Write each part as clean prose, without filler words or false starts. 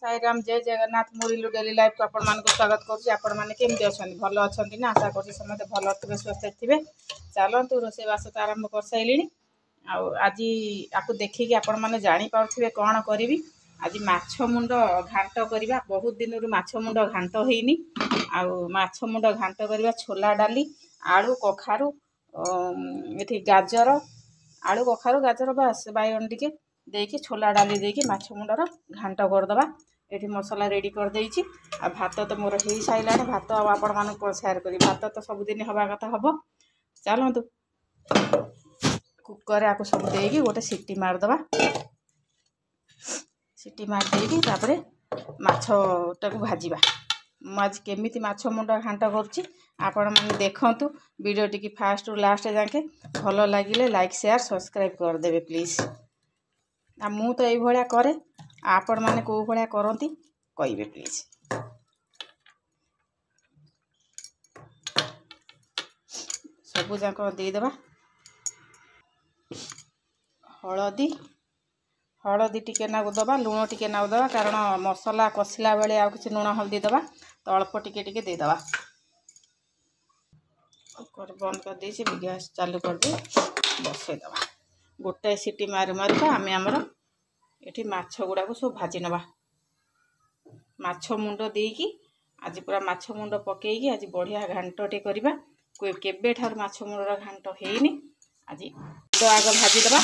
साई राम जय जगन्नाथ मुरली daily life को आपण मान स्वागत करुँच। आपण मैंने केमती अच्छा भल अच्छा ना आशा कर समस्त भल थे स्वस्थ थे। चलतु रोषेईवास तो आरंभ कर सारे आज आपको देखिए आपण मैंने जापारे कौन करी। आज माछ मुंड घांट करवा बहुत दिन माछ मुंड घांट होनी आछ मुंड घांट करवा छोला डाली आलू कखारू ये गाजर आलू कखारू गाजर बास बैगन टिके देकी छोला डाली देकी माछ मुंडर घांट करदे। ये मसला रेडी कर देइछि। आ भात तो मोर हो सारा भात आपण मान सेयार करी भात तो सबुदिन हवा कथा हम। चलतु कुकर आपको सब देकी गोटे सीटी मारदे। सीटी मार देकी तापरे माछटा को भाजिबा। आज केमिति माछ मुंड घांट करुच्ची आपण मैंने देखंतु वीडियो टी फास्ट लास्ट जाके भल लगिले लाइक शेयर सब्सक्राइब करदेवे प्लीज। आ मु तो ये करे आपण मैंने कौ भाया करती कहे प्लीज। सबू जाक देदेबा हलदी हलदी टिके नागु दबा लुण टिके नागु दबा कारण मसला कषिला बेले आ किसी लुण हल्दी दबा तो अल्प टिके टिके देदेबा। कुकर बंद कर देछि गैस चालू कर दे बसईदबा। गोटाए सीटी मारी मारिका आम आमर ये माछ गुड़ा को सब भाजी नवा। माछ मुंड देकी आज पूरा माछ मुंड पकईकी आज बढ़िया घांटे करवा। केबे ठार माछ मुंडर घांट हेनी आज तो आग भाजीदबा।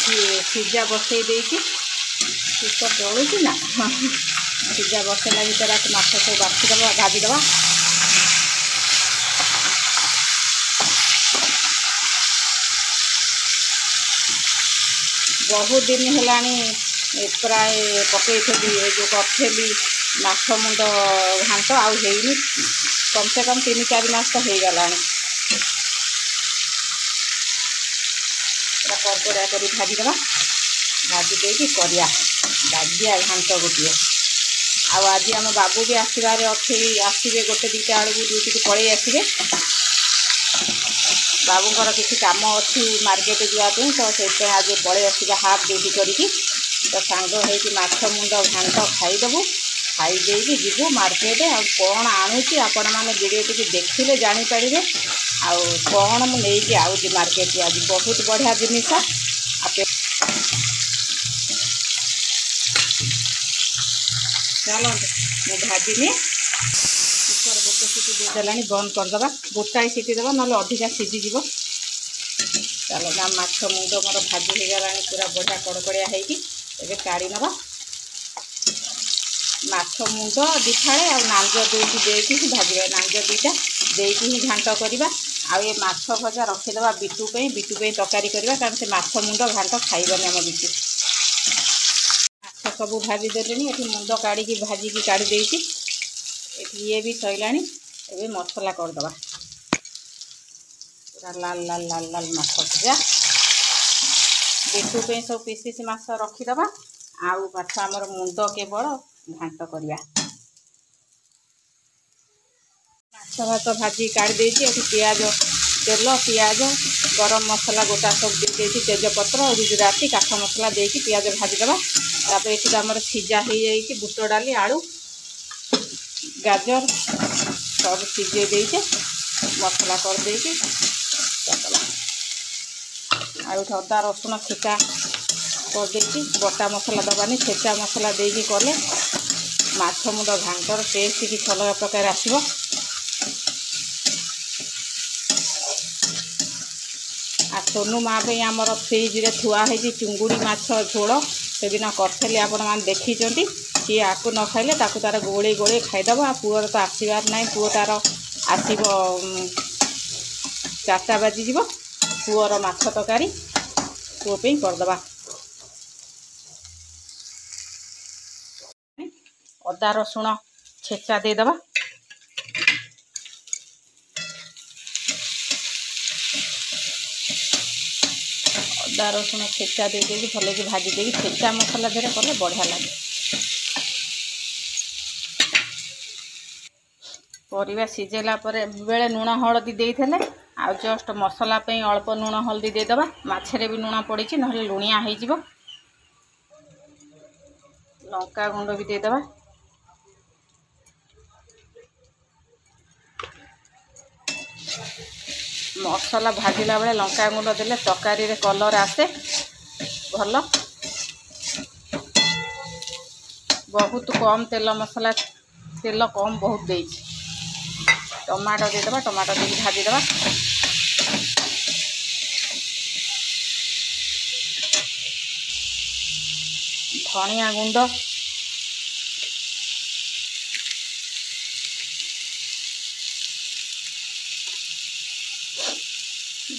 ये सिजा बसई देकी कुकर जलुची ना सिजा बसैला भर माछ सब बाछीदबा भाजीदबा। बहुत दिन है प्राय पकई जो करी माछ मुंड घांट आईनी कम से कम 3-4 मास तो हो गला। करकड़ा कर भाजीदबा भाजी देकी करिया दागिया घांट गोटे। आज आम बाबू भी आसबार अच्छे आसवे गोटे 2टा बेलू ड्यूटी को पलि आसवे। बाबूंर किसी काम अच्छी मार्केट जावाई तो से आज पलि आसवा हाफ ड्यूटी करके तो सांग हो मुंड घांट खाईदेबू। खाईदे जीवु मार्केट आ कौन आणुची आपण मैंने वीडियो टी देखिले जानीपर कौन मुझे आऊँगी मार्केट आज बहुत बढ़िया जिनिस। चलो मैं भाजीनी कुकर गोटे सीटी देदेला बंद करदे गोटाए सीटी देवा ना अधिका सीझीज। चलो ना माछ मुंड मोर भाजी हो गला पूरा बढ़िया कड़कड़िया होगी काढ़ी नवा। माछ मुंड दिफाड़े आ नांज दुईटी देकी भाजवा नांज 2टा देकी ही घांट करवा। ये माछ भजा रखीदे बिटू तरकारी करवा कारण से माछ मुंड घांट खाइबानी आम बिटू। माछ सब भाजी देले ये मुंड काढ़ी भाजिकी काढ़ी देती ये भी सैला। ए मसला करदे पूरा लाल लाल लाल लाल माछ भजा बिटू सब पीसीस माछ रखीदे। आउ माछ आमर मुंड केवल घांट करवा। माछ भात भाजी काढ़ी देती पियाज तेल पियाज गरम मसला गोटा सब दे तेजपत्र गुजराती काठ मसला देकी पियाज भाजीदे। तापर ये आमर सीझा हो जाए बुट डाली आलू गाजर सब सीझे देचे मसला कर देकी अदा रसुण छेचा कर देकी बटा मसला दबानी छेचा मसला देकी कले माछ मुंड घांटर टेस्ट कि अलग प्रकार आसो। आ सोनू माँ पे आमर फ्रिज रे थुआई चुंगुड़ी माछ झोल से दिन करी आपण मैंने देखी सी आपको न खाइले तार गोले गोले खाईदब। पुअर तो आसबार ना पुओ तार आसब 4टा बाजिज पुअर माछ तरकारी पुओ करदे। अदा रसुण छेचा देदबा अदा रसुण छेचा दे भल कि भाजी देगी छेचा मसला धीरे कले बढ़िया लगे। परिवा सिझेला बेले लुण हलदी देते आ जस्ट मसला पे अल्प लुण हल्दी देदेबा माछरे भी लुण पड़ी ना लुणिया हो लंका गुंड भी देदेबा मसला भाजिला बेले लंका गुंड देले तरकारी रे कलर आसे भल बहुत कम तेल मसला तेल कम बहुत दे टमाटो देदेबा टमाटो दे भाजीदेबा धनिया गुंड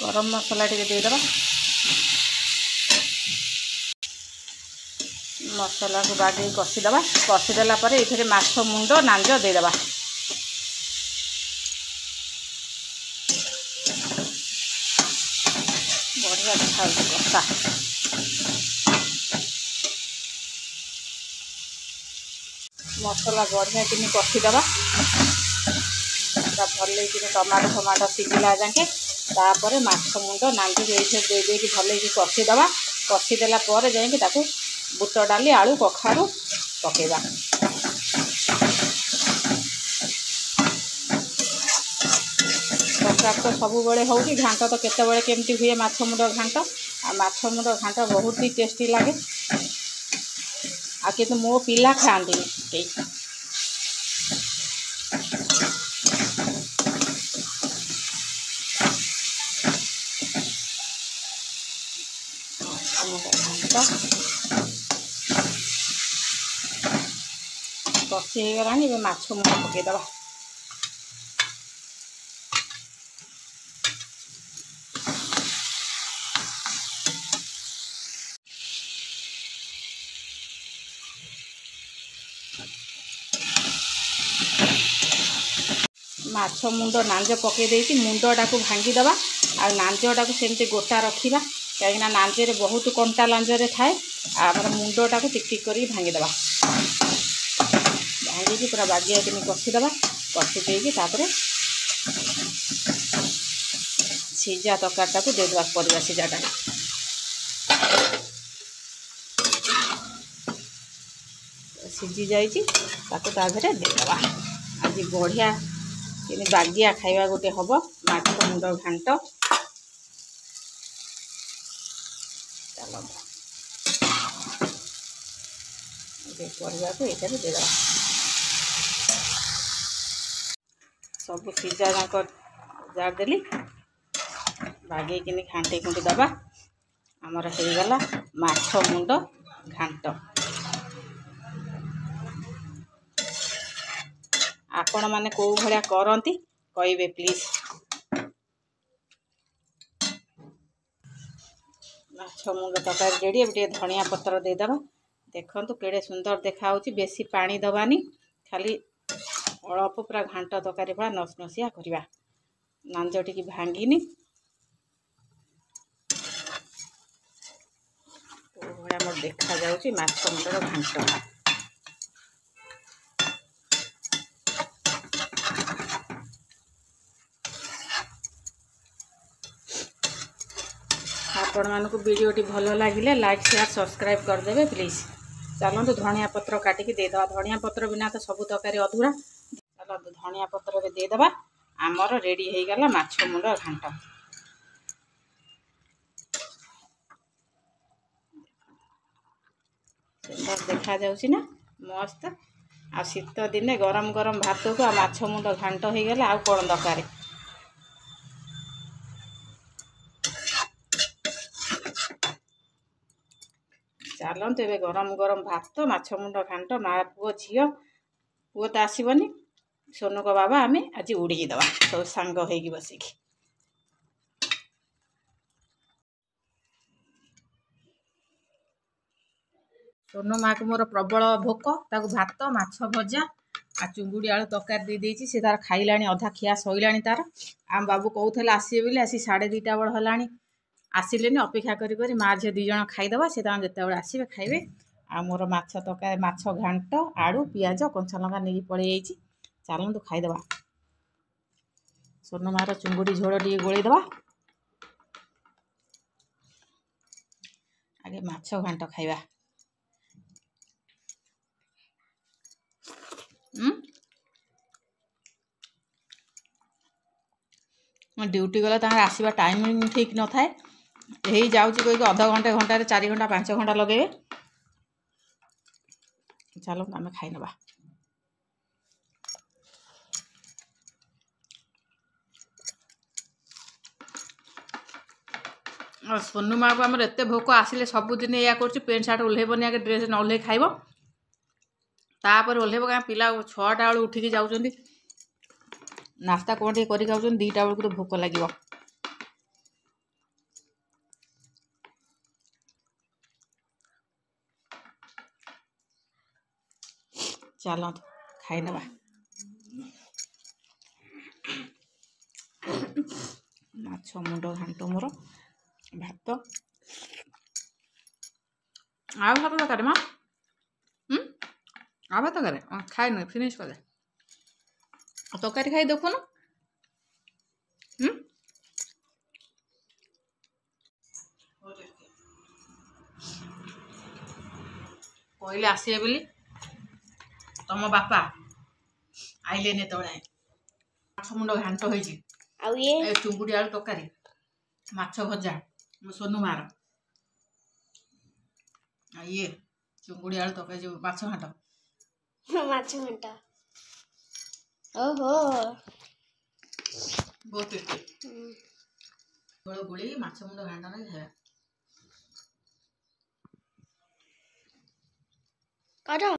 गरम मसला टे देदेबा मसला को बागे कषिदेबा कषिदेला ये माछ मुंड नांज देदेबा बढ़िया देखा कषा मसला बढ़िया कि कषिदेबा पूरा भल टमाटो फमाटो सिझिला जाके तापर माछ मुंड नांज दे भल कषिदेबा कषिदेला जाकि बुट डाली आलू कखारू पकेबा तरकारी तो सब बेले हो घाट तो केतबेले केमती हुए माछ मुंड घाट आ माछ मुंड घाट बहुत ही टेस्टी लगे आ किंतु मो पिला खाती कषि हो गला माछ मुंड पकईदबा माछ मुंड नांज पकई देती मुंडटा को भांगीदबा आ नांजटा को सेमती गोटा रखा कहीं नांजे बहुत कंटा लांजरे थाए आमर मुंडटा को टिक टिक कर भांगीदबा भांगी पूरा बागिया कि कषिदेबा कषि देपर सीझा तरकारीटा को देदेबा परिवा सीझाटा सीझी जाइए देदेबा आज बढ़िया कि बागिया खाइबा गोटे हम माछ मुंड घांट चलो परिवा को ये देदेबा सब सीझा जाक जादेली बागे कि घाटे खुंटी दबा आमर हो गला माछ मुंड घांट आपण माने को भलिया करंती कहिबे प्लीज माछ मुंड तरकारी रेडी ए धनिया पत्र देदेबा देखंतु केड़े सुंदर देखा होची बेसी पानी दबानी खाली अल्प पूरा घांट तरकारी पूरा नसनसिया करवा नांज टी भांगिनी मोर देखा जाउची माछ मुंडर घांट आपण मानक वीडियोटी भल लगे लाइक शेयर सब्सक्राइब करदेवे प्लीज चलतु धनिया पत्र काटिकी देदेबा धनिया पत्र बिना तो सब तरकारी अधूरा चलतु धनिया पत्र देदेबा आमर रेडी हो गला माछ मुंड घांट सुंदर देखा जाउची ना मस्त आ शीत दिने गरम गरम भात को आ माछ मुंड घांट हो गला आ कौन दरकार चलतु ए गरम गरम भात माछ मुंड घांट माँ पुओ झील पुओ तो आसबनी सोनुक बाबा आम आज उड़ी दबा सब सांग हो बसिकी सोनू माँ को मोर प्रबल भोक ताको भात माछ भजा आ चुंगुड़ी आलू तरकारी दे देइछि से तार खाइला अधा खिया सइलानी तार आम बाबू कहूले आसबे बोली आसी 2:30 बेल हलानी आसिलेनी अपेक्षा करी करी माँ झील 2 जण खाइदबा से जिते आसबे खाइबे आ मोर माछ तरकारी माछ घांट आलू पियाज कंचा लंका नहीं पड़े चलतु खाइदबा। सोनू मार चुंगुड़ी झोल टे गोलैदबा आगे माछ घांट खाइबा। ड्यूटी गला तांर आसवा टाइम ठीक न थाए यही जाऊँगी कोई अध घंटे घंटे 4 घंटा 5 घंटा लगे। चलो आम खाई नवा। सोनू माँ को आम एत भोक आसिले सबुदिन या कर पेंट सार्ट ओह्लैबनी आगे ड्रेस न ओह्लै खाइब तापर ओह्लैब क्या पिला 6टा बेलू उठिकी जाऊँ नास्ता कौन टे कर 2टा बेलू तो भोक लगे। चलो खाई नवा। माछ मुंड घांट मोर भात आ भात दरकार माँ आ भात करे खाए नुह फिनिश कर तरकारी खाई देखुन। कहले आसे बोली तुम बापा आइले तले माछ मुंड घांट हो चुंगुड़ी आलू तरकारी माछ भजा मो सोनू मार ये चुंगुड़ी आलू तरकारी जो माछ घांट माछ घंटा ओहो बहुत टेस्टी गोल गोली माछ मुंड घांट नहीं खाया करो।